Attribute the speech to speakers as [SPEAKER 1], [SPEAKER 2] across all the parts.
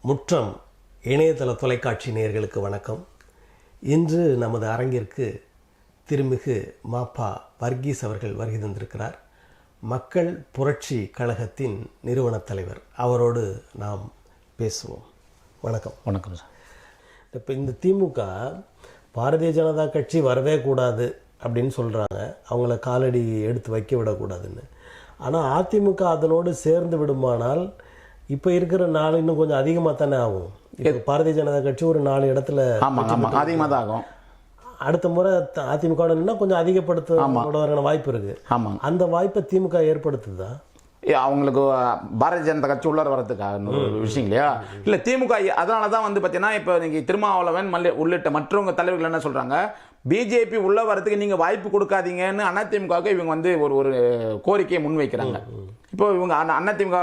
[SPEAKER 1] முற்றம் இணையதள தொலைக்காட்சி நேயர்களுக்கு வணக்கம். இன்று நமது அரங்கிற்கு திருமிகு மாப்பா வர்கீஸ் அவர்கள் வருகை தந்திருக்கிறார். மக்கள் புரட்சி கழகத்தின் நிறுவனத் தலைவர். அவரோடு நாம் பேசுவோம். வணக்கம்.
[SPEAKER 2] வணக்கம் சார்.
[SPEAKER 1] இப்போ இந்த திமுக பாரதிய ஜனதா கட்சி வரவே கூடாது அப்படின்னு சொல்கிறாங்க, அவங்கள காலடி எடுத்து வைக்க விடக்கூடாதுன்னு. ஆனால் அதிமுக அதனோடு சேர்ந்து விடுமானால் இப்போ இருக்கிற நாள் இன்னும் கொஞ்சம் அதிகமாக தானே ஆகும். இப்போ பாரதிய ஜனதா கட்சி ஒரு 4 இடத்துல
[SPEAKER 2] அதிகமாக தான் ஆகும்.
[SPEAKER 1] அடுத்த முறை அதிமுக கொஞ்சம் அதிகப்படுத்த வாய்ப்பு இருக்கு. அந்த வாய்ப்பை திமுக ஏற்படுத்துதா?
[SPEAKER 2] அவங்களுக்கு பாரதிய ஜனதா கட்சி உள்ளார வரதுக்காக ஒரு விஷயம் இல்லையா? இல்லை, திமுக அதனால தான் பார்த்தீங்கன்னா இப்போ நீங்கள் திருமாவளவன் உள்ளிட்ட மற்றவங்க தலைவர்கள் என்ன சொல்கிறாங்க, பிஜேபி உள்ள வரதுக்கு நீங்கள் வாய்ப்பு கொடுக்காதீங்கன்னு அதிமுகவுக்கு இவங்க ஒரு கோரிக்கையை முன்வைக்கிறாங்க. இப்போ இவங்க அதிமுக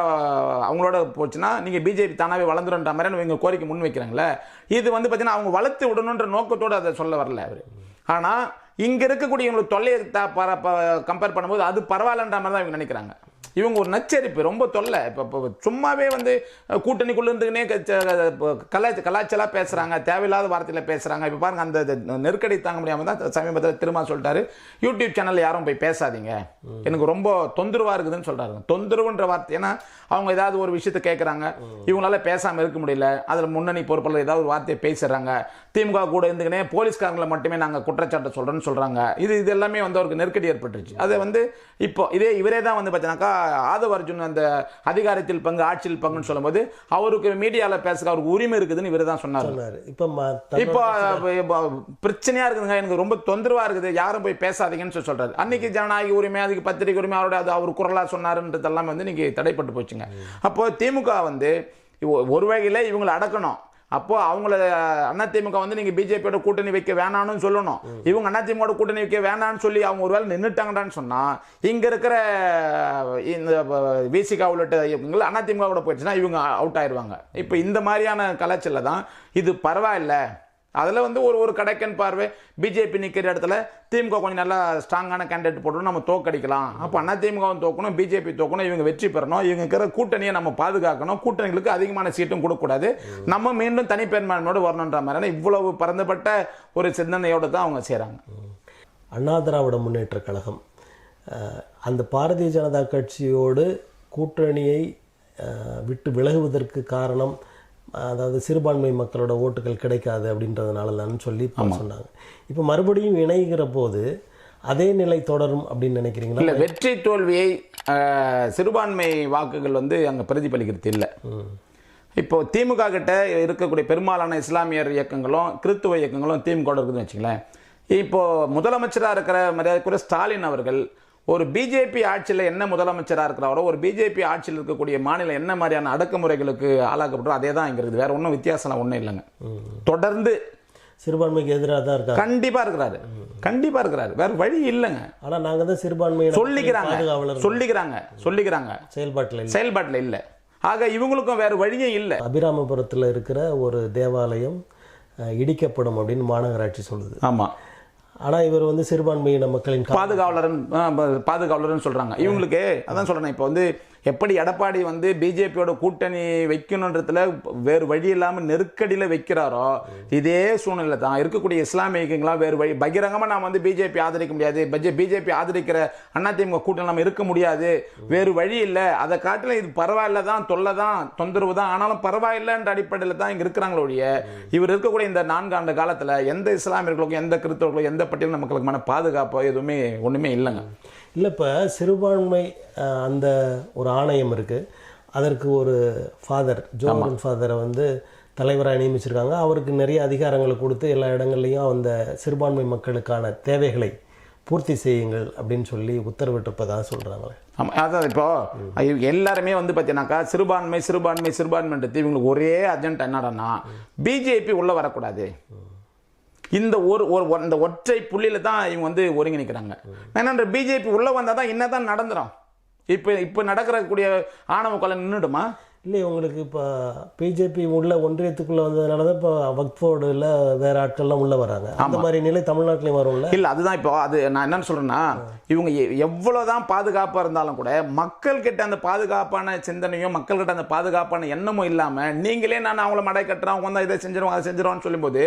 [SPEAKER 2] அவங்களோட போச்சுன்னா நீங்கள் பிஜேபி தானாகவே வளர்ந்துருன்ற மாதிரி இவங்க கோரிக்கை முன்வைக்கிறாங்களே. இது பார்த்தீங்கன்னா அவங்க வளர்த்து விடணுன்ற நோக்கத்தோடு அதை சொல்ல வரல அவர். ஆனால் இங்கே இருக்கக்கூடிய இவங்களுக்கு தொல்லையை கம்பேர் பண்ணும்போது அது பரவாயில்லன்ற மாதிரி தான் இவங்க நினைக்கிறாங்க. இவங்க ஒரு நச்சரிப்பு, ரொம்ப தொல்லை. இப்போ சும்மாவே கூட்டணிக்குள்ள இருந்துக்கினே கலாச்சலாக பேசுகிறாங்க, தேவையில்லாத வார்த்தையில் பேசுகிறாங்க. இப்போ பாருங்கள், அந்த நெருக்கடி தாங்க முடியாமல் தான் சமீபத்தில் திரும்ப சொல்லிட்டாரு, யூடியூப் சேனலில் யாரும் போய் பேசாதீங்க, எனக்கு ரொம்ப தொந்தரவாக இருக்குதுன்னு சொல்கிறாங்க. தொந்தரவுன்ற வார்த்தை, ஏன்னா அவங்க ஏதாவது ஒரு விஷயத்தை கேட்குறாங்க, இவங்களால பேசாமல் இருக்க முடியல, அதில் முன்னணி பொறுப்பாளர் ஏதாவது ஒரு வார்த்தையை பேசுகிறாங்க, திமுக கூட இருந்துக்கினே போலீஸ்காரங்களை மட்டுமே நாங்கள் குற்றச்சாட்டை சொல்கிறேன்னு சொல்கிறாங்க. இது எல்லாமே அவருக்கு நெருக்கடி ஏற்பட்டுருச்சு. அதை இப்போ இவரே தான் பார்த்தீங்கன்னாக்கா ஆதவ அர்ஜுன் அந்த அதிகாரத்தில் பங்கு ஆட்சியில் பங்குன்னு சொல்லும்போது அவருக்கு மீடியாவில் பேசுகிற அவருக்கு உரிமை இருக்குதுன்னு இவர் தான் சொன்னார். இப்போ பிரச்சனையா இருக்குதுங்க, எனக்கு ரொம்ப தொந்தரவா இருக்குது, யாரும் போய் பேசாதீங்கன்னு சொல்றாரு. அன்னைக்கு ஜனநாயக உரிமை, அதுக்கு பத்திரிகை உரிமை, அவர் குரலா சொன்னாருன்றதெல்லாம் இன்னைக்கு தடைப்பட்டு போச்சுங்க. அப்போ திமுக ஒரு வகையில் இவங்களை அடக்கணும். அப்போ அவங்கள அதிமுக நீங்க பிஜேபியோட கூட்டணி வைக்க வேணாம்னு சொல்லணும். இவங்க அதிமுக கூட்டணி வைக்க வேணாம்னு சொல்லி அவங்க ஒருவேளை நின்றுட்டாங்கன்னு சொன்னா இங்க இருக்கிற இந்த விசிகா உள்ளிட்ட இவங்க அதிமுக கூட போயிடுச்சுன்னா இவங்க அவுட் ஆயிடுவாங்க. இப்போ இந்த மாதிரியான கலாச்சாரம் தான் இது. பரவாயில்ல, அதில் ஒரு கடைக்கன் பார்வை, பிஜேபி நிற்கிற இடத்துல திமுக கொஞ்சம் நல்லா ஸ்ட்ராங்கான கேண்டிடேட் போட்டோம், நம்ம தோக்கடிக்கலாம். அப்போ அதிமுகவும் தோக்கணும், பிஜேபி தோக்கணும், இவங்க வெற்றி பெறணும், இவங்க இருக்கிற கூட்டணியை நம்ம பாதுகாக்கணும், கூட்டணிகளுக்கு அதிகமான சீட்டும் கொடுக்கக்கூடாது, நம்ம மீண்டும் தனிப்பெரும்பான்மையோடு வரணுன்ற மாதிரி இவ்வளவு பரந்துபட்ட ஒரு சிந்தனையோடு தான் அவங்க செய்கிறாங்க.
[SPEAKER 1] அண்ணா திராவிட முன்னேற்ற கழகம் அந்த பாரதிய ஜனதா கட்சியோடு கூட்டணியை விட்டு விலகுவதற்கு காரணம், அதாவது சிறுபான்மை மக்களோட ஓட்டுகள் கிடைக்காது அப்படின்றதுனால தான் சொல்லி சொன்னாங்க. இப்போ மறுபடியும் இணைகிற போது அதே நிலை தொடரும் அப்படின்னு நினைக்கிறீங்களா?
[SPEAKER 2] இல்லை, வெற்றி தோல்வியை சிறுபான்மை வாக்குகள் அங்கே பிரதிபலிக்கிறது இல்லை. இப்போ திமுக கிட்ட இருக்கக்கூடிய பெரும்பாலான இஸ்லாமியர் இயக்கங்களும் கிறிஸ்துவ இயக்கங்களும் திமுக இருக்குதுன்னு வச்சுங்களேன். இப்போ முதலமைச்சராக இருக்கிற மரியாதைக்குரிய ஸ்டாலின் அவர்கள் ஒரு பிஜேபி ஆட்சியில் என்ன முதலமைச்சராக இருக்கிறாரோ, ஒரு பிஜேபி ஆட்சியில் இருக்கக்கூடிய மாநிலம் என்ன மாதிரியான அடக்குமுறைகளுக்கு ஆளாக்கப்பட்டோ அதே தான் இங்கே இருக்குது. வேற ஒன்றும் வித்தியாசம் ஒன்றும் இல்லைங்க. தொடர்ந்து
[SPEAKER 1] சிறுபான்மைக்கு எதிராக தான் இருக்காரு.
[SPEAKER 2] கண்டிப்பாக இருக்கிறாரு, வேற வழி இல்லைங்க. ஆனால் நாங்கள் தான் சிறுபான்மை சொல்லிக்கிறாங்க செயல்பாட்டில் இல்லை. ஆக இவங்களுக்கும் வேற வழியே இல்லை.
[SPEAKER 1] அபிராமபுரத்தில் இருக்கிற ஒரு தேவாலயம் இடிக்கப்படும் அப்படின்னு மாநகராட்சி சொல்லுது.
[SPEAKER 2] ஆமாம்.
[SPEAKER 1] ஆனால் இவர் சிறுபான்மையின மக்களின்
[SPEAKER 2] பாதுகாவலர்னு சொல்றாங்க. இவங்களுக்கு அதான் சொல்றேன். இப்போ எப்படி எடப்பாடி பிஜேபியோட கூட்டணி வைக்கணுன்றதுல வேறு வழி இல்லாமல் நெருக்கடியில் வைக்கிறாரோ, இதே சூழ்நிலை தான் இருக்கக்கூடிய இஸ்லாமியங்களா வேறு வழி பகிரங்கமாக நாம் பிஜேபி ஆதரிக்க முடியாது, பிஜேபி ஆதரிக்கிற அதிமுக கூட்டணி நம்ம இருக்க முடியாது, வேறு வழி இல்லை, அதை காட்டில இது பரவாயில்ல தான், தொல்லை தான், தொந்தரவு தான், ஆனாலும் பரவாயில்லைன்ற அடிப்படையில் தான் இங்கே இருக்கிறாங்களோடைய. இவர் இருக்கக்கூடிய இந்த 4 ஆண்டு காலத்தில் எந்த இஸ்லாமியர்களுக்கும் எந்த கிறிஸ்தவர்களுக்கும் எந்த பட்டியல் மக்களுக்குமான பாதுகாப்போ எதுவுமே ஒன்றுமே இல்லைங்க.
[SPEAKER 1] இல்லை, இப்போ சிறுபான்மை அந்த ஒரு ஆணையம் இருக்குது, அதற்கு ஒரு ஃபாதர் ஜோர்டன் ஃபாதரை தலைவராக நியமிச்சிருக்காங்க. அவருக்கு நிறைய அதிகாரங்களை கொடுத்து எல்லா இடங்கள்லையும் அந்த சிறுபான்மை மக்களுக்கான தேவைகளை பூர்த்தி செய்யுங்கள் அப்படின்னு சொல்லி உத்தரவிட்டிருப்பதாக சொல்கிறாங்களே.
[SPEAKER 2] ஆமாம், அதான் இப்போ எல்லாருமே பார்த்தீங்கன்னாக்கா சிறுபான்மைன்றது இவங்களுக்கு ஒரே அஜெண்டா என்னடான்னா பிஜேபி உள்ளே வரக்கூடாது. இந்த இந்த ஒற்றை புள்ளியில தான் இவங்க ஒருங்கிணைக்கிறாங்க. ஏன்னா பிஜேபி உள்ள வந்தால் தான் என்னதான் நடந்துடும். இப்போ நடக்கிறக்கூடிய ஆணவ கொலை நின்றுடுமா?
[SPEAKER 1] இல்லை உங்களுக்கு இப்போ பிஜேபி உள்ள ஒன்றியத்துக்குள்ளே வந்ததுனால தான் இப்போ வக்ஃபோர்டில் வேறு ஆட்கள்லாம் உள்ளே வராங்க. அந்த மாதிரி நிலை தமிழ்நாட்டிலையும் வரும்ல?
[SPEAKER 2] இல்லை, அதுதான் இப்போ அது நான் என்னன்னு சொல்கிறேன்னா, இவங்க எவ்வளோதான் பாதுகாப்பாக இருந்தாலும் கூட மக்கள்கிட்ட அந்த பாதுகாப்பான சிந்தனையும் மக்கள்கிட்ட அந்த பாதுகாப்பான எண்ணமும் இல்லாமல் நீங்களே நான் அவங்கள மடை கட்டுறேன், அவங்க வந்து இதை செஞ்சிருவோம் அதை செஞ்சிருவான்னு சொல்லும்போது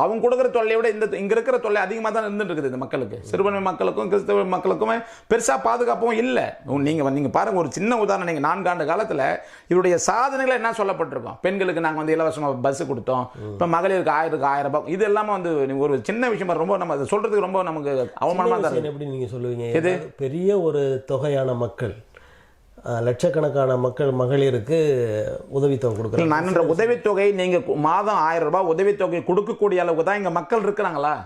[SPEAKER 2] அவங்க கொடுக்குற தொல்லையை விட இங்கே இருக்கிற தொல்லை அதிகமாக தான் இருந்துட்டு இருக்குது இந்த மக்களுக்கு. சிறுபான்மை மக்களுக்கும் கிறிஸ்தவ மக்களுக்குமே பெருசாக பாதுகாப்பும் இல்லை. நீங்கள் பாருங்கள், ஒரு சின்ன உதாரணம். நீங்கள் 4 ஆண்டு காலத்தில் இவருடைய சாதனைகளை என்ன சொல்லப்பட்டிருக்கோம்? பெண்களுக்கு நாங்கள் வந்து இலவசமாக பஸ் கொடுத்தோம், இப்போ மகளிருக்கு 1000 ரூபாய். இது எல்லாமே வந்து ஒரு சின்ன விஷயமா ரொம்ப நம்ம அதை சொல்றதுக்கு ரொம்ப நமக்கு அவமானமாக தான்.
[SPEAKER 1] எப்படி நீங்கள் சொல்லுவீங்க? இது பெரிய ஒரு தொகையான மக்கள், லட்சக்கணக்கான மக்கள் மகளிருக்கு உதவித்தொகை கொடுக்குறாங்க.
[SPEAKER 2] நான் என்ற உதவித்தொகை நீங்கள் மாதம் 1000 ரூபாய் உதவித்தொகை கொடுக்கக்கூடிய அளவுக்கு தான் இங்கே மக்கள் இருக்கிறாங்களா?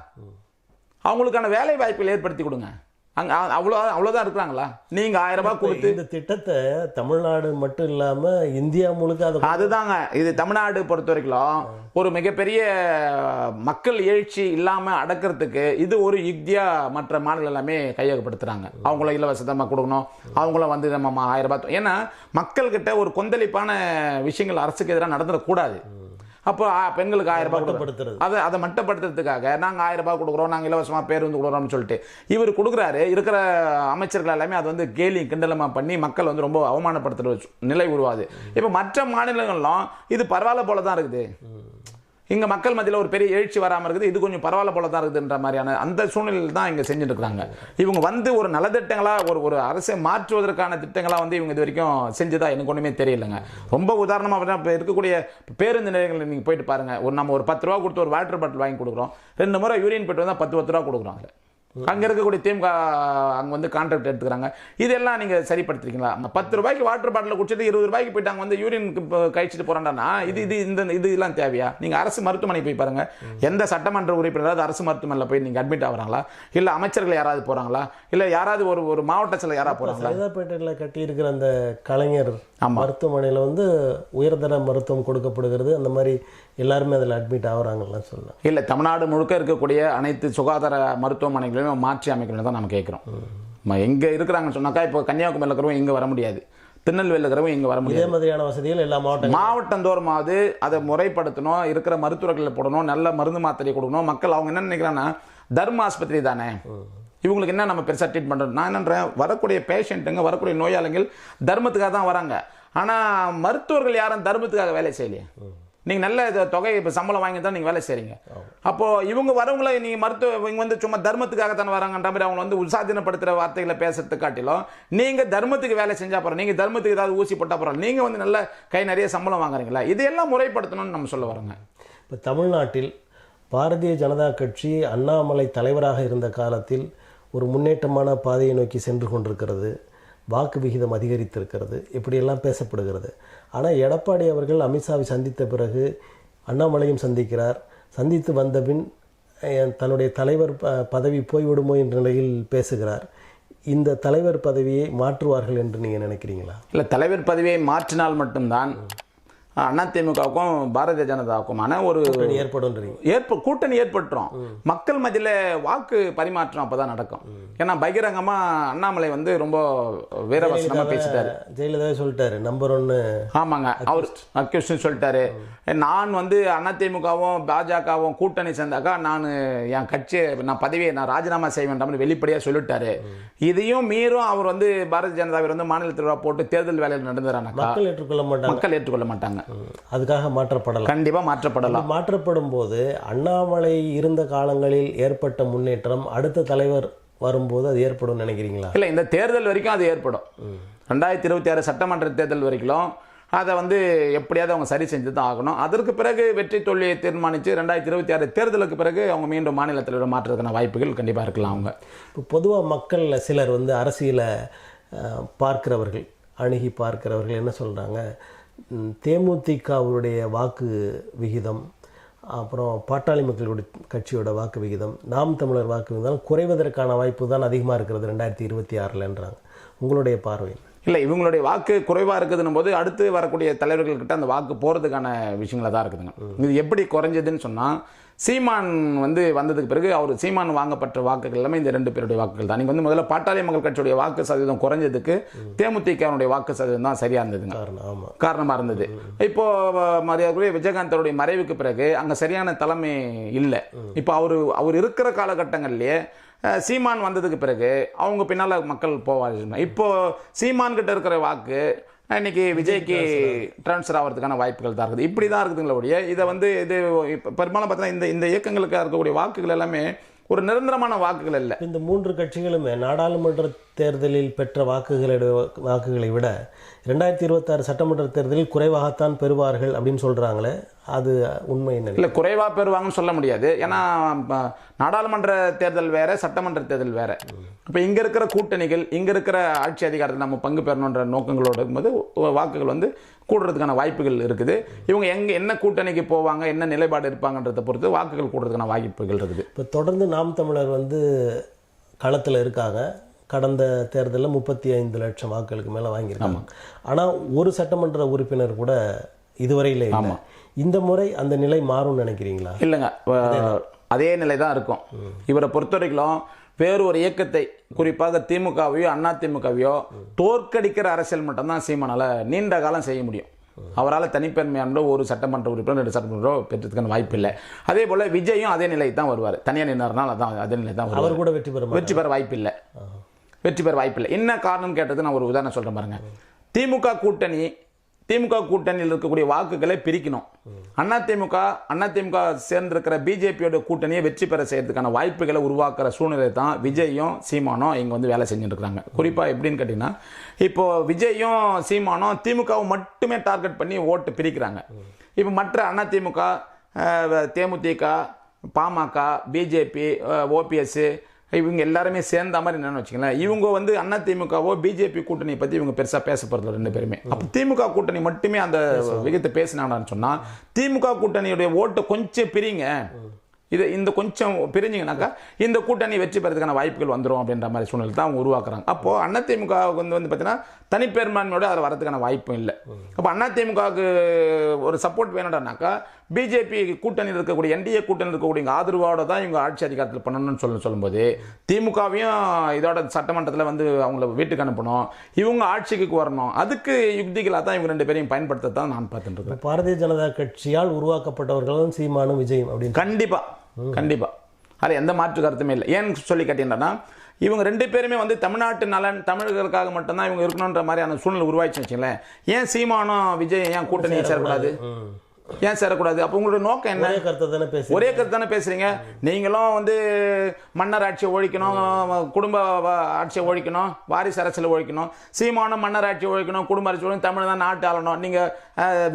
[SPEAKER 2] அவங்களுக்கான வேலை வாய்ப்புகள் ஏற்படுத்தி கொடுங்க. அங்கே அவ்வளோதான் இருக்கிறாங்களா? நீங்கள் 1000 ரூபாய் கொடுத்து
[SPEAKER 1] இந்த திட்டத்தை தமிழ்நாடு மட்டும் இல்லாமல் இந்தியா முழுக்க
[SPEAKER 2] அதுதாங்க. இது தமிழ்நாடு பொறுத்த வரைக்கும் ஒரு மிகப்பெரிய மக்கள் எழுச்சி இல்லாமல் அடக்கிறதுக்கு இது ஒரு யுக்தியா மற்ற மாநிலம் எல்லாமே கையகப்படுத்துறாங்க. அவங்கள இலவசமாக கொடுக்கணும், அவங்கள வந்து நம்ம 1000 ரூபாய். ஏன்னா மக்கள்கிட்ட ஒரு கொந்தளிப்பான விஷயங்கள் அரசுக்கு எதிராக நடந்துடக்கூடாது. அப்போ பெண்களுக்கு 1000 ரூபாய் கொடுக்குறது, அதை மட்டப்படுத்துறதுக்காக நாங்கள் 1000 ரூபாய் கொடுக்குறோம், நாங்கள் இலவசமாக பேருந்து கொடுக்குறோம்னு சொல்லிட்டு இவர் கொடுக்குறாரு. இருக்கிற அமைச்சர்கள் எல்லாமே அது வந்து கேலி கிண்டலமாக பண்ணி மக்கள் வந்து ரொம்ப அவமானப்படுத்துகிற நிலை உருவாது. இப்போ மற்ற மாநிலங்கள்லாம் இது பரவாயில்ல போல தான் இருக்குது. இங்கே மக்கள் மத்தியில் ஒரு பெரிய எழுச்சி வராமல் இருக்குது, இது கொஞ்சம் பரவாயில்ல போல தான் இருக்குதுன்ற மாதிரியான அந்த சூழ்நிலையில் தான் இங்கே செஞ்சுட்டு இருக்கிறாங்க. இவங்க வந்து ஒரு நலத்திட்டங்களாக ஒரு அரசை மாற்றுவதற்கான திட்டங்களாக வந்து இவங்க இது வரைக்கும் செஞ்சுதா எனக்கு ஒன்றுமே தெரியலைங்க. ரொம்ப உதாரணமாக இப்போ இருக்கக்கூடிய பேருந்து நிலையங்களில் நீங்கள் போயிட்டு பாருங்கள். நம்ம ஒரு 10 ரூபா கொடுத்து ஒரு வாட்டர் பாட்டில் வாங்கி கொடுக்குறோம், 2 முறை யூரின் போய்ட்டு வந்தால் 10 ரூபா கொடுக்குறாங்க. அங்கே இருக்கக்கூடிய திமுக அங்கே வந்து கான்ட்ராக்ட் எடுத்துக்கிறாங்க. இதெல்லாம் நீங்கள் சரிப்படுத்திருக்கீங்களா? 10 ரூபாய்க்கு வாட்டர் பாட்டில் குடிச்சிட்டு 20 ரூபாய்க்கு போயிட்டு அங்கே வந்து யூரினுக்கு கழிச்சிட்டு போகிறாங்கன்னா இதெல்லாம் தேவையா? நீங்கள் அரசு மருத்துவமனை போய் பாருங்கள். எந்த சட்டமன்ற உறுப்பினராவது அரசு மருத்துவமனையில் போய் நீங்கள் அட்மிட் ஆகிறாங்களா? இல்லை அமைச்சர்கள் யாராவது போகிறாங்களா? இல்லை யாராவது ஒரு மாவட்டத்தில் யாராவது போகிறாங்களா?
[SPEAKER 1] சைதாப்பேட்டையில் கட்டியிருக்கிற அந்த கலைஞர் மருத்துவமனையில் வந்து உயர்தர மருத்துவம் கொடுக்கப்படுகிறது. அந்த மாதிரி எல்லாருமே அதில் அட்மிட் ஆகுறாங்கலாம் சொல்லலாம்.
[SPEAKER 2] இல்லை, தமிழ்நாடு முழுக்க இருக்கக்கூடிய அனைத்து சுகாதார மருத்துவமனைகளையும் மாற்றி அமைக்கணும்னு தான் நம்ம கேட்குறோம். எங்கே இருக்கிறாங்கன்னு சொன்னாக்கா இப்போ கன்னியாகுமரியில் இருக்கிறவங்க இங்கே வர முடியாது, திருநெல்வேலியில் இருக்கிறவங்க இங்கே வர முடியாது.
[SPEAKER 1] இதே மாதிரியான வசதிகள் எல்லா
[SPEAKER 2] மாவட்டந்தோறுமாவது அதை முறைப்படுத்தணும், இருக்கிற மருத்துவர்களை போடணும், நல்ல மருந்து மாத்திரை கொடுக்கணும். மக்கள் அவங்க என்ன நினைக்கிறாங்கன்னா தர்ம ஆஸ்பத்திரி தானே, இவங்களுக்கு என்ன நம்ம பெருசாக ட்ரீட் பண்ணுறோம். நான் என்னன்றேன், வரக்கூடிய பேஷண்ட்டுங்க வரக்கூடிய நோயாளிகள் தர்மத்துக்காக தான் வராங்க. ஆனால் மருத்துவர்கள் யாரும் தர்மத்துக்காக வேலை செய்யலையே. நீங்கள் நல்ல தொகை இப்போ சம்பளம் வாங்கி தான் நீங்கள் வேலை செய்கிறீங்க. அப்போது இவங்க வரவங்கள நீங்கள் இவங்க வந்து சும்மா தர்மத்துக்காக தானே வராங்கன்ற மாதிரி அவங்களை வந்து உற்சாகப்படுத்துகிற வார்த்தைகளை பேசுறது காட்டிலும் நீங்கள் தர்மத்துக்கு வேலை செஞ்சால் போகிறோம், நீங்கள் தர்மத்துக்கு ஏதாவது ஊசி போட்டால் போகிறோம், நீங்கள் வந்து நல்ல கை நிறைய சம்பளம் வாங்குறீங்களா? இதையெல்லாம் முறைப்படுத்தணும்னு நம்ம சொல்ல வரோங்க.
[SPEAKER 1] இப்போ தமிழ்நாட்டில் பாரதிய ஜனதா கட்சி அண்ணாமலை தலைவராக இருந்த காலத்தில் ஒரு முன்னேற்றமான பாதையை நோக்கி சென்று கொண்டிருக்கிறது, வாக்கு விகிதம் அதிகரித்திருக்கிறது, இப்படியெல்லாம் பேசப்படுகிறது. ஆனால் எடப்பாடி அவர்கள் அமித்ஷாவை சந்தித்த பிறகு அண்ணாமலையும் சந்திக்கிறார். சந்தித்து வந்தபின் தன்னுடைய தலைவர் பதவி போய்விடுமோ என்ற நிலையில் பேசுகிறார். இந்த தலைவர் பதவியை மாற்றுவார்கள் என்று நீங்கள் நினைக்கிறீங்களா?
[SPEAKER 2] இல்லை, தலைவர் பதவியை மாற்றினால் மட்டும்தான் அதிமுகவுக்கும் பாரதிய ஜனதாவுக்குமான ஒரு கூட்டணி ஏற்பட்டுரும். மக்கள் மத்தியில் வாக்கு பரிமாற்றம் அப்பதான் நடக்கும். ஏன்னா பகிரங்கமா அண்ணாமலை வந்து ரொம்ப வீரவசனமா பேசிட்டாரு.
[SPEAKER 1] ஜெயலலிதா சொல்லிட்டாரு நம்பர் 1.
[SPEAKER 2] ஆமாங்க, அவர் அக்யூஷன் சொல்லிட்டாரு. நான் வந்து அதிமுகவும் பாஜகவும் கூட்டணி சேர்ந்தாக்கா நான் என் கட்சியை பதவியை ராஜினாமா செய்வேன் மாதிரி வெளிப்படையாக சொல்லிட்டாரு. இதையும் மீறும் அவர் வந்து பாரதிய ஜனதாவை வந்து மாநிலத்தில் போட்டு தேர்தல் வேலையில் நடந்துறாங்க. மக்கள் ஏற்றுக்கொள்ள மாட்டாங்க.
[SPEAKER 1] அதுக்காக மாற்றப்படலாம்,
[SPEAKER 2] கண்டிப்பாக மாற்றப்படலாம்.
[SPEAKER 1] மாற்றப்படும் போது அண்ணாமலை இருந்த காலங்களில் ஏற்பட்ட முன்னேற்றம் அடுத்த தலைவர் வரும்போது அது ஏற்படும் நினைக்கிறீங்களா?
[SPEAKER 2] இல்லை, இந்த தேர்தல் வரைக்கும் அது ஏற்படும். 2026 சட்டமன்ற தேர்தல் வரைக்கும் அதை வந்து எப்படியாவது அவங்க சரி செஞ்சு தான் ஆகணும். அதற்கு பிறகு வெற்றி தோல்வியை தீர்மானித்து 2026 தேர்தலுக்கு பிறகு அவங்க மீண்டும் மாநிலத்தில் மாற்றுறதுக்கான வாய்ப்புகள் கண்டிப்பாக இருக்கலாம். அவங்க
[SPEAKER 1] இப்போ பொதுவாக மக்கள் சிலர் வந்து அரசியலை பார்க்கிறவர்கள், அணுகி பார்க்கிறவர்கள் என்ன சொல்கிறாங்க, தேமுதிகவுடைய வாக்கு விகிதம், அப்புறம் பாட்டாளி மக்களுடைய கட்சியோட வாக்கு விகிதம், நாம் தமிழர் வாக்கு விகிதம் குறைவதற்கான வாய்ப்பு தான் அதிகமாக இருக்கிறது 2026என்றாங்க. உங்களுடைய பார்வை?
[SPEAKER 2] இல்லை, இவங்களுடைய வாக்கு குறைவாக இருக்குதுன்னும் போது அடுத்து வரக்கூடிய தலைவர்கள்கிட்ட அந்த வாக்கு போகிறதுக்கான விஷயங்கள தான் இருக்குதுங்க. இது எப்படி குறைஞ்சதுன்னு சொன்னால், சீமான் வந்ததுக்கு பிறகு சீமான் வாங்கப்பட்ட வாக்குகள் எல்லாமே இந்த 2 பேருடைய வாக்குகள் தான். நீங்கள் முதல்ல பாட்டாளி மக்கள் கட்சியுடைய வாக்கு சதவீதம் குறைஞ்சதுக்கு தேமுதிகவுடைய வாக்கு சதவீதம் தான் சரியாக இருந்ததுங்க, காரணமாக இருந்தது. இப்போ மரியாதைக்குரிய விஜயகாந்தருடைய மறைவுக்கு பிறகு அங்கே சரியான தலைமை இல்லை. இப்போ அவர் இருக்கிற காலகட்டங்கள்லேயே சீமான் வந்ததுக்கு பிறகு அவங்க பின்னால் மக்கள் போவாங்க. இப்போ சீமான் கிட்ட இருக்கிற வாக்கு இன்னைக்கு விஜய்க்கு டிரான்ஸ்ஃபர் ஆகிறதுக்கான வாய்ப்புகள் தான் இருக்குது. இப்படி தான் இருக்குதுங்களா ஒழிய இதை இது பெரும்பாலும் பார்த்தீங்கன்னா இந்த இயக்கங்களுக்கு இருக்கக்கூடிய வாக்குகள் எல்லாமே ஒரு நிரந்தரமான வாக்குகள் இல்லை.
[SPEAKER 1] இந்த 3 கட்சிகளுமே நாடாளுமன்ற தேர்தலில் பெற்ற வாக்குகளை விட 2026 சட்டமன்ற தேர்தலில் குறைவாகத்தான் பெறுவார்கள் அப்படின்னு சொல்றாங்களே, அது உண்மை இல்லை?
[SPEAKER 2] குறைவா பெறுவாங்கன்னு சொல்ல முடியாது. ஏன்னா நாடாளுமன்ற தேர்தல் வேற, சட்டமன்ற தேர்தல் வேற. இப்போ இங்க இருக்கிற கூட்டணிகள், இங்க இருக்கிற ஆட்சி அதிகாரத்தில் நம்ம பங்கு பெறணுன்ற நோக்கங்களோடு இருக்கும்போது வாக்குகள் கூடுறதுக்கான வாய்ப்புகள் இருக்குது. இவங்க என்ன கூட்டணிக்கு போவாங்க, என்ன நிலைப்பாடு இருப்பாங்கன்றதை பொறுத்து வாக்குகள் கூடுறதுக்கான வாய்ப்புகள் இருக்குது.
[SPEAKER 1] இப்போ தொடர்ந்து நாம் தமிழர் களத்தில் இருக்காங்க. கடந்த தேர்தலில் 35 லட்சம் வாக்குகளுக்கு மேலே வாங்கியிருக்காங்க. ஆனால் ஒரு சட்டமன்ற உறுப்பினர் கூட இதுவரையில் இல்லை. இந்த முறை அந்த நிலை மாறும்னு நினைக்கிறீங்களா?
[SPEAKER 2] இல்லைங்க, அதே நிலை தான் இருக்கும். இவரை பொறுத்த வரைக்கும் வேறு ஒரு இயக்கத்தை, குறிப்பாக திமுகவையோ அதிமுகவையோ தோற்கடிக்கிற அரசியல் மட்டும்தான் சீமானால நீண்ட காலம் செய்ய முடியும். அவரால் தனிப்பெருமையான ஒரு சட்டமன்ற உறுப்பினர் 2 சட்டமன்ற பெற்றதுக்கான வாய்ப்பு இல்லை. அதே போல விஜயும் அதே நிலை தான் வருவார். தனியாக நின்றார்னால் அதான் அதே நிலை தான் வருவார்.
[SPEAKER 1] அவர் கூட வெற்றி பெற
[SPEAKER 2] வாய்ப்பு இல்லை. என்ன காரணம் கேட்டது நான் ஒரு உதாரணம் சொல்றேன் பாருங்க. திமுக கூட்டணியில் இருக்கக்கூடிய வாக்குகளை பிரிக்கணும். அதிமுக சேர்ந்திருக்கிற பிஜேபியோட கூட்டணியை வெற்றி பெற செய்யறதுக்கான வாய்ப்புகளை உருவாக்குற சூழ்நிலை தான் விஜயும் சீமானும் இங்க வேலை செஞ்சுட்டு இருக்காங்க. குறிப்பா எப்படின்னு கேட்டீங்கன்னா, இப்போ விஜயும் சீமானும் திமுகவை மட்டுமே டார்கெட் பண்ணி ஓட்டு பிரிக்கிறாங்க. இப்போ மற்ற அதிமுக, தேமுதிக, பாமக, பிஜேபி, ஓபிஎஸ் இவங்க எல்லாருமே சேர்ந்த மாதிரி என்னன்னு வச்சுக்கலாம். இவங்க அதிமுகவோ பிஜேபி கூட்டணியை பற்றி இவங்க பெருசாக பேச போகிறது 2 பேருமே. அப்போ திமுக கூட்டணி மட்டுமே அந்த விகிதத்தை பேசினாங்கன்னு சொன்னால், திமுக கூட்டணியுடைய ஓட்டை கொஞ்சம் பிரிங்க, இந்த கொஞ்சம் பிரிஞ்சிங்கனாக்கா இந்த கூட்டணி வெற்றி பெறதுக்கான வாய்ப்புகள் வந்துடும் அப்படின்ற மாதிரி சூழ்நிலை தான் அவங்க உருவாக்குறாங்க. அப்போ அதிமுக பார்த்தீங்கன்னா தனிப்பெரும்பான்மையோட அதில் வரதுக்கான வாய்ப்பும் இல்லை. அப்போ அதிமுகவுக்கு ஒரு சப்போர்ட் வேணும்னாக்கா பிஜேபி கூட்டணியில் இருக்கக்கூடிய என்டிஏ கூட்டணியில் இருக்கக்கூடிய ஆதரவோட தான் இவங்க ஆட்சி அதிகாரத்தில் பண்ணணும்னு சொல்லும்போது, திமுகவையும் இதோட சட்டமன்றத்தில் அவங்கள வீட்டுக்கு அனுப்பணும், இவங்க ஆட்சிக்கு வரணும். அதுக்கு யுக்திகளாக தான் இவங்க 2 பேரையும் பயன்படுத்த தான் நான் பார்த்துட்டு இருக்கேன்.
[SPEAKER 1] பாரதிய ஜனதா கட்சியால் உருவாக்கப்பட்டவர்களும் சீமானும் விஜயும் அப்படின்னு
[SPEAKER 2] கண்டிப்பா அதில் எந்த மாற்று கருத்துமே இல்லை. ஏன்னு சொல்லி கேட்டீங்கன்னா, இவங்க 2 பேருமே தமிழ்நாட்டு நலன், தமிழர்களுக்காக மட்டும்தான் இவங்க இருக்கணுன்ற மாதிரியான சூழ்நிலை உருவாயிடுச்சு வச்சுங்களேன். ஏன் சீமானும் விஜய் ஏன் கூட்டணியை சேரக்கூடாது? ஏன் சேரக்கூடாது? அப்போ உங்களோட நோக்கம் என்ன? ஒரே கருத்து தானே பேசுறீங்க. நீங்களும் மன்னர் ஆட்சியை ஒழிக்கணும், குடும்ப ஆட்சியை ஒழிக்கணும், வாரிசு அரசியல் ஒழிக்கணும். சீமானும் மன்னர் ஆட்சியை ஒழிக்கணும், குடும்ப ஆட்சி ஒழிக்கணும், தமிழ் தான் நாட்டு ஆளணும். நீங்க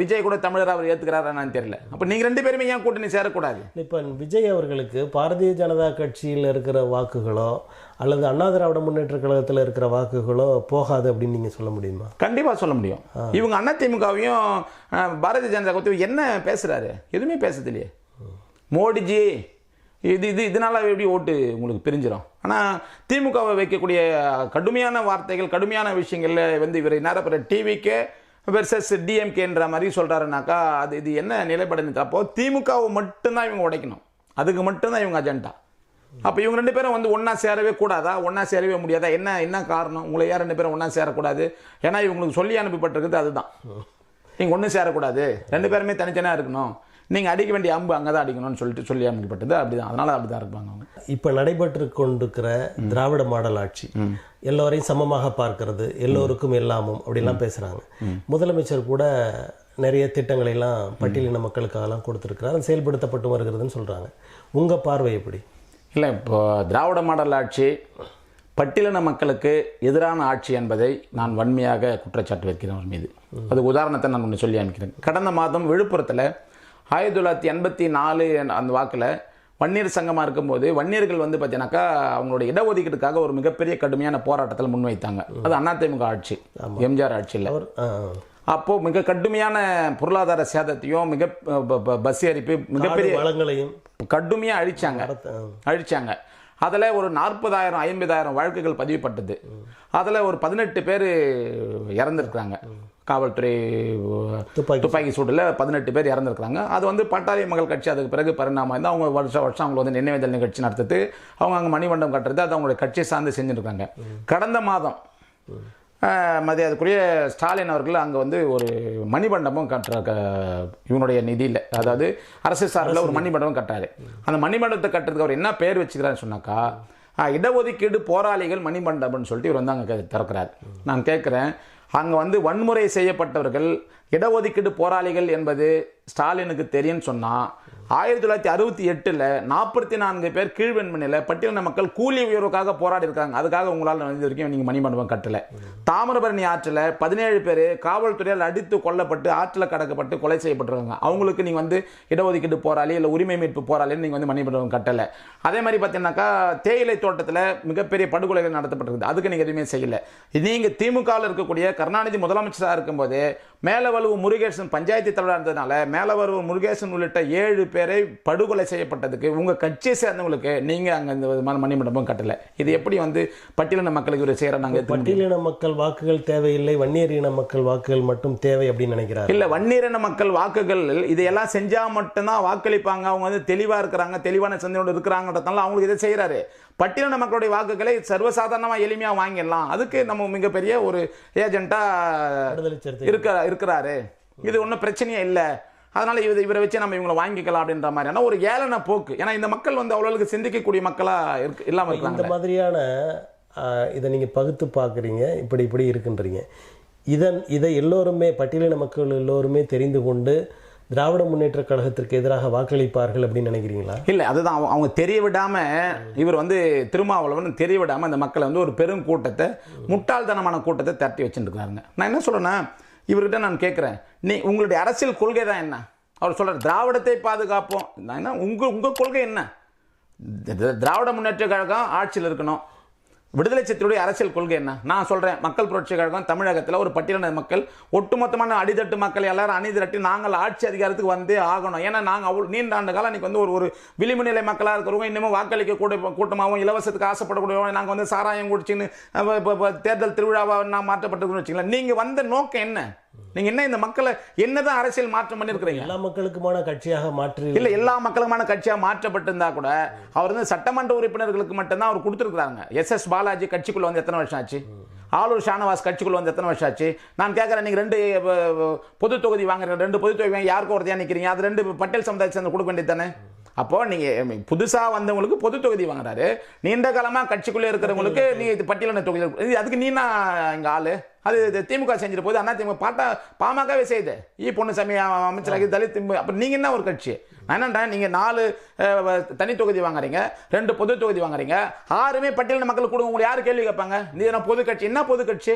[SPEAKER 2] விஜய் கூட தமிழர் அவர் ஏத்துக்கிறாரான்னு தெரியல. அப்ப நீங்க 2 பேருமே ஏன் கூட்டணி சேரக்கூடாது?
[SPEAKER 1] இப்ப விஜய் அவர்களுக்கு பாரதிய ஜனதா கட்சியில் இருக்கிற வாக்குகளோ அல்லது அண்ணா திராவிட முன்னேற்ற கழகத்தில் இருக்கிற வாக்குகளோ போகாது அப்படின்னு நீங்க சொல்ல முடியுமா?
[SPEAKER 2] கண்டிப்பா சொல்ல முடியும். இவங்க அதிமுகவையும் பாரதிய ஜனதா கட்சி என்ன பேசுறாரு? எதுவுமே பேசுறது இல்லையே. மோடிஜி இதனால எப்படி ஓட்டு உங்களுக்கு பிரிஞ்சிடும். ஆனால் திமுகவை வைக்கக்கூடிய கடுமையான வார்த்தைகள், கடுமையான விஷயங்கள்ல இவர் நேர டிவிக்கே வெர்சஸ் டிஎம்கேன்ற மாதிரி சொல்றாருனாக்கா இது என்ன நிலைப்பாடு? அப்போ திமுகவை மட்டும்தான் இவங்க உடைக்கணும், அதுக்கு மட்டும்தான் இவங்க அஜெண்டா. அப்போ இவங்க 2 பேரும் ஒன்றா சேரவே கூடாதா? ஒன்றா சேரவே முடியாதா? என்ன காரணம்? உங்களை ஏன் 2 பேரும் ஒன்றா சேரக்கூடாது? ஏன்னா இவங்களுக்கு சொல்லி அனுப்பப்பட்டிருக்குது அதுதான். நீங்கள் ஒன்றும் சேரக்கூடாது, 2 பேருமே தனித்தனியாக இருக்கணும், நீங்கள் அடிக்க வேண்டிய அம்பு அங்கே தான் அடிக்கணும்னு சொல்லி அனுப்பப்பட்டது. அப்படிதான், அதனால அப்படிதான் இருப்பாங்க அவங்க.
[SPEAKER 1] இப்போ நடைபெற்று கொண்டிருக்கிற திராவிட மாடல் ஆட்சி எல்லோரையும் சமமாக பார்க்கிறது, எல்லோருக்கும் எல்லாமும் அப்படிலாம் பேசுகிறாங்க. முதலமைச்சர் கூட நிறைய திட்டங்களை எல்லாம் பட்டியலின மக்களுக்காகலாம் கொடுத்துருக்கிறார், செயல்படுத்தப்பட்டு வருகிறதுன்னு சொல்கிறாங்க. உங்கள் பார்வை எப்படி?
[SPEAKER 2] இல்லை, இப்போ திராவிட மாடல் ஆட்சி பட்டியலின மக்களுக்கு எதிரான ஆட்சி என்பதை நான் வன்மையாக குற்றச்சாட்டு வைக்கிறேன் அவர் மீது. அது உதாரணத்தை நான் ஒன்று சொல்லி அமைக்கிறேன். கடந்த மாதம் விழுப்புரத்தில் 1984 அந்த வாக்கில் வன்னியர் சங்கமாக இருக்கும்போது வன்னியர்கள் பார்த்தீங்கன்னாக்கா அவங்களோட இடஒதுக்கீட்டுக்காக ஒரு மிகப்பெரிய கடுமையான போராட்டத்தில் முன்வைத்தாங்க. அது அதிமுக ஆட்சி, எம்ஜிஆர் ஆட்சியில். அப்போது மிக கடுமையான பொருளாதார சேதத்தையும் பஸ் எரிப்பு மிகப்பெரிய
[SPEAKER 1] வளங்களையும்
[SPEAKER 2] கடுமையாக அழிச்சாங்க. அதில் ஒரு 40,000 50,000 வழக்குகள் பதிவுப்பட்டது. அதில் ஒரு 18 பேர் இறந்துருக்குறாங்க. காவல்துறை துப்பாக்கி சூட்டில் 18 பேர் இறந்துருக்குறாங்க. அது வந்து பாட்டாளி மக்கள் கட்சி அதுக்கு பிறகு பரிணாமம் இருந்தால் அவங்க வருஷம் அவங்க வந்து நினைவேந்தல் நிகழ்ச்சி நடத்துறது, அவங்க அங்கே மணிமண்டபம் கட்டுறது, அது அவங்களுடைய கட்சியை சார்ந்து செஞ்சுருக்காங்க. கடந்த மாதம் மதியாதுக்குரிய ஸ்டாலின் அவர்கள் அங்கே வந்து ஒரு மணிமண்டபம் கட்டுற இவனுடைய நிதியில், அதாவது அரசு சார்பில் ஒரு மணிமண்டபம் கட்டுறாரு. அந்த மணிமண்டபத்தை கட்டுறதுக்கு அவர் என்ன பேர் வச்சுக்கிறான்னு சொன்னாக்கா, இடஒதுக்கீடு போராளிகள் மணிமண்டபம்னு சொல்லிட்டு இவர் வந்து அங்கே திறக்கிறார். நான் கேட்குறேன், அங்கே வந்து வன்முறை செய்யப்பட்டவர்கள் இடஒதுக்கீடு போராளிகள் என்பது ஸ்டாலினுக்கு தெரியும்னு சொன்னால், 1968 44 பேர் கீழ்வெண்மணியில் பட்டியலின மக்கள் கூலி உயர்வுக்காக போராடி இருக்காங்க. அதுக்காக உங்களால் இது வரைக்கும் நீங்கள் மணிமண்டபம் கட்டலை. தாமிரபரணி ஆற்றில் 17 பேர் காவல்துறையால் அடித்து கொல்லப்பட்டு ஆற்றில் கடக்கப்பட்டு கொலை செய்யப்பட்டிருக்காங்க. அவங்களுக்கு நீங்கள் வந்து இடஒதுக்கீடு போராளி இல்லை உரிமை மீட்பு போராளின்னு நீங்கள் வந்து மணிமண்டபம் கட்டலை. அதே மாதிரி பார்த்தீங்கன்னாக்கா தேயிலை தோட்டத்தில் மிகப்பெரிய படுகொலைகள் நடத்தப்பட்டிருக்குது. அதுக்கு நீங்கள் எதுவுமே செய்யலை. நீங்கள் திமுகவில் இருக்கக்கூடிய கருணாநிதி முதலமைச்சராக இருக்கும்போது மேலவழுவு முருகேசன் பஞ்சாயத்து தலைவராக இருந்ததுனால மேலவழுவு முருகேசன் உள்ளிட்ட 7 பேரை படுகொலை செய்யப்பட்டதுக்கு உங்கள் கட்சியை சேர்ந்தவங்களுக்கு நீங்கள் அங்கே இந்த மணிமண்டபம் கட்டலை. இது எப்படி வந்து பட்டியலின மக்களுக்கு ஒரு செய்கிற நாங்கள்
[SPEAKER 1] பட்டியலின மக்கள் வாக்குகள் தேவையில்லை, வன்னியர் இன மக்கள் வாக்குகள் மட்டும் தேவை அப்படின்னு நினைக்கிறார்.
[SPEAKER 2] இல்லை, வன்னியர் இன மக்கள் வாக்குகள் இதையெல்லாம் செஞ்சால் மட்டும்தான் வாக்களிப்பாங்க, அவங்க வந்து தெளிவாக இருக்கிறாங்க, தெளிவான சிந்தனையோடு இருக்கிறாங்கன்றதுனால அவங்களுக்கு இதை செய்கிறாரு. பட்டியலின மக்களுடைய வாக்குகளை சர்வசாதாரணமாக எளிமையாக வாங்கிடலாம், அதுக்கு நம்ம மிகப்பெரிய ஒரு ஏஜென்ட்டாக இருக்கிறாரு. இது ஒன்றும் பிரச்சனையே இல்லை, அதனால இவரை வச்சு நம்ம இவங்களை வாங்கிக்கலாம் அப்படின்ற மாதிரியான ஒரு ஏளன போக்கு. ஏன்னா இந்த மக்கள் வந்து அவ்வளவுக்கு சிந்திக்கக்கூடிய மக்களாக இல்லாமல் இருக்காங்க.
[SPEAKER 1] இந்த மாதிரியான இதை நீங்கள் பகுத்து பார்க்குறீங்க, இப்படி இருக்குன்றீங்க. இதை எல்லோருமே பட்டியலின மக்கள் எல்லோருமே தெரிந்து கொண்டு திராவிட முன்னேற்ற கழகத்திற்கு எதிராக வாக்களிப்பார்கள் அப்படின்னு நினைக்கிறீங்களா? இல்லை,
[SPEAKER 2] அதுதான் அவங்க தெரிய விடாமல், இவர் வந்து திருமாவளவன் தெரிய விடாமல் இந்த மக்களை வந்து ஒரு பெரும் கூட்டத்தை, முட்டாள்தனமான கூட்டத்தை தட்டி வச்சுருக்காருங்க. நான் என்ன சொல்கிறேன்னா, இவர்கிட்ட நான் கேட்குறேன், உங்களுடைய அரசியல் கொள்கை தான் என்ன? அவர் சொல்கிறார் திராவிடத்தை பாதுகாப்போம். நான் என்ன உங்கள் கொள்கை என்ன? திராவிட முன்னேற்ற கழகம் ஆட்சியில் இருக்கணும். விடுதலை சிறுத்தைகளுடைய அரசியல் கொள்கை என்ன? நான் சொல்கிறேன், மக்கள் புரட்சி கழகம் தமிழகத்தில் ஒரு பட்டியலின மக்கள் ஒட்டுமொத்தமான அடித்தட்டு மக்கள் எல்லாரும் அணிதிரட்டி நாங்கள் ஆட்சி அதிகாரத்துக்கு வந்தே ஆகணும். ஏன்னா நாங்கள் அவ்வளோ நீண்ட ஆண்டு காலம் இன்றைக்கி வந்து ஒரு விளிம்பு நிலை மக்களாக இருக்கிறவங்க இன்னமும் வாக்களிக்க கூட்டமாகவும் இலவசத்துக்கு ஆசைப்படக்கூடியவங்க நாங்கள் வந்து சாராயம் குடிச்சின்னு தேர்தல் திருவிழாவாக நான் மாற்றப்பட்டிருக்கோம்னு வச்சுக்கலாம். நீங்கள் வந்த நோக்கம் என்ன? நீங்க என்ன இந்த மக்களை என்னதான் அரசியல் மாற்றம் பண்ணிருக்கிறீங்க?
[SPEAKER 1] எல்லா மக்களுக்குமான கட்சியாக மாற்றி
[SPEAKER 2] இல்ல, எல்லா மக்களுக்குமான கட்சியாக மாற்றப்பட்டிருந்தா கூட அவர் வந்து சட்டமன்ற உறுப்பினர்களுக்கு மட்டும்தான் அவர் கொடுத்துருக்காங்க. SS பாலாஜி கட்சிக்குள்ள வந்து எத்தனை வருஷம் ஆச்சு? ஆலூர் ஷானவாஸ் கட்சிக்குள்ள வந்து எத்தனை வருஷம் ஆச்சு? நான் கேட்கறேன், நீங்க 2 பொது தொகுதி வாங்குறீங்க, 2 பொது தொகுதி வாங்கி யாருக்கும் ஒருத்தையா நிற்கிறீங்க? அது 2 பட்டேல் சமுதாயத்தை சேர்ந்து கொடுக்க வேண்டியது தானே? அப்போ நீங்க புதுசா வந்தவங்களுக்கு பொது தொகுதி வாங்குறாரு, நீண்ட காலமா கட்சிக்குள்ளே இருக்கிறவங்களுக்கு நீ இது பட்டியலின தொகுதி, அதுக்கு நீனா இங்க ஆளு. அது திமுக செஞ்சிட்டு போது அதிமுக பாமகவே செய்யுது. பொன்னுசாமி அமைச்சராகி தலித். அப்ப நீங்க என்ன ஒரு கட்சி? நான் என்னன்றா, நீங்க 4 தனி தொகுதி வாங்குறீங்க, 2 பொது தொகுதி வாங்குறீங்க, 6மே பட்டியலின மக்களுக்கு கொடுங்க. உங்களுக்கு யாரு கேள்வி கேட்பாங்க? நீ பொது கட்சி என்ன? பொது கட்சி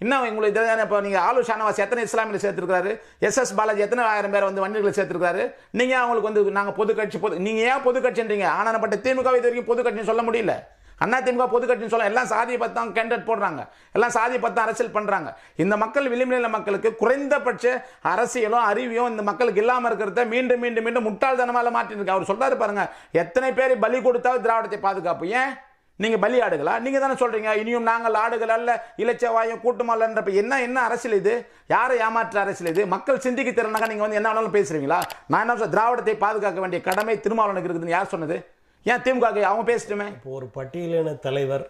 [SPEAKER 2] என்ன உங்களுக்கு? இப்போ நீங்கள் ஆலூர் ஷானவாஸ் எத்தனை இஸ்லாமியில் சேர்த்துருக்காரு? SS பாலாஜி எத்தனை 1000 பேரை வந்து வன்னியர்களை சேர்த்துருக்காரு? நீங்கள் அவங்களுக்கு வந்து நாங்கள் பொது கட்சி நீங்கள் ஏன் பொது கட்சின்றீங்க? ஆனாப்பட்ட திமுக இது வரைக்கும் பொது கட்சின்னு சொல்ல முடியல. அதிமுக பொது கட்சின்னு சொல்ல எல்லாம் சாதியை பற்றி தான் கேண்டட் போடுறாங்க, எல்லாம் சாதியை பற்றி தான் அரசியல் பண்ணுறாங்க. இந்த மக்கள் விளிம்புநிலை மக்களுக்கு குறைந்தபட்ச அரசியலும் அறிவியும் இந்த மக்களுக்கு இல்லாமல் இருக்கிறத மீண்டும் மீண்டும் மீண்டும் முட்டாள்தனமாக மாற்றிருக்கு. அவர் சொல்றாரு பாருங்க, எத்தனை பேர் பலி கொடுத்தா திராவிடத்தை பாதுகாப்பு? ஏன் நீங்க பலி ஆடுகளா? நீங்க தானே சொல்றீங்க இனியும் நாங்கள் ஆடுகள் அல்ல, இலச்சவாயம் கூட்டுமல்லன்றப்ப என்ன அரசியல் இது? யாரை ஏமாற்ற அரசியல் இது? மக்கள் சிந்திக்க திறனாக நீங்க வந்து என்ன வேணாலும் பேசுறீங்களா? நான் என்ன சொல்றேன், திராவிடத்தை பாதுகாக்க வேண்டிய கடமை திருமாவளவனுக்கு இருக்குதுன்னு யார் சொன்னது? ஏன் திமுக அவங்க பேசிட்டுமே?
[SPEAKER 1] இப்போ ஒரு பட்டியலின தலைவர்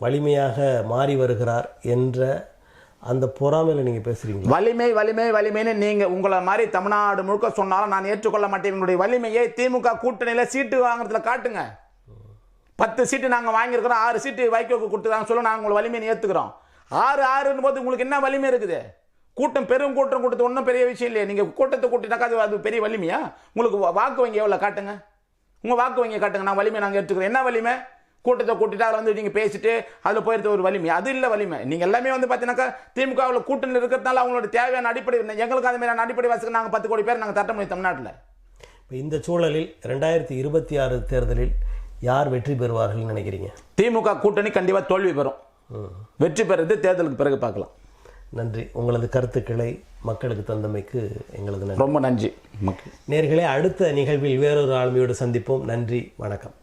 [SPEAKER 1] வலிமையாக மாறி வருகிறார் என்ற அந்த பொறாமையில நீங்க பேசுறீங்க.
[SPEAKER 2] வலிமை வலிமை வலிமைன்னு நீங்க உங்களை மாதிரி தமிழ்நாடு முழுக்க சொன்னாலும் நான் ஏற்றுக்கொள்ள மாட்டேன். எங்களுடைய வலிமையை திமுக கூட்டணியில சீட்டு வாங்குறதுல காட்டுங்க. 10 சீட்டு நாங்கள் வாங்கியிருக்கிறோம், 6 சீட்டு வைகோக்கு கொடுத்துருக்காங்க சொல்ல நாங்கள் உங்களை வலிமையை ஏற்றுக்கிறோம். 6 போது உங்களுக்கு என்ன வலிமை இருக்குது? கூட்டம் பெரும் கூட்டம் கூட்டத்து ஒன்றும் பெரிய விஷயம் இல்லையே. நீங்கள் கூட்டத்தை கூட்டினாக்கா அது பெரிய வலிமையா? உங்களுக்கு வாக்கு வங்கி எவ்வளோ காட்டுங்க, உங்கள் வாக்கு வங்கியை காட்டுங்க. நான் வலிமை நாங்கள் எடுத்துக்கிறோம். என்ன வலிமை? கூட்டத்தை கூட்டிட்டு அதில் வந்து நீங்கள் பேசிட்டு அதில் போயிருந்த ஒரு வலிமை, அது இல்லை வலிமை. நீங்கள் எல்லாமே வந்து பார்த்தீங்கன்னாக்கா திமுகவில் கூட்டணி இருக்கிறதுனால அவங்களோட தேவையான அடிப்படை, எங்களுக்கு அது மாதிரியான அடிப்படை வாசிக்க நாங்கள் 10 கோடி பேர் நாங்கள் தட்ட முடியும் தமிழ்நாட்டில்.
[SPEAKER 1] இப்போ இந்த சூழலில் 2026 தேர்தலில் யார் வெற்றி பெறுவார்கள் நினைக்கிறீங்க?
[SPEAKER 2] திமுக கூட்டணி கண்டிப்பாக தோல்வி பெறும். வெற்றி பெறுறது தேர்தலுக்கு பிறகு பார்க்கலாம்.
[SPEAKER 1] நன்றி. உங்களது கருத்துக்களை மக்களுக்கு தந்தமைக்கு எங்களது
[SPEAKER 2] ரொம்ப நன்றி.
[SPEAKER 1] நேயர்களே, அடுத்த நிகழ்வில் வேறொரு ஆளுமையோடு சந்திப்போம். நன்றி, வணக்கம்.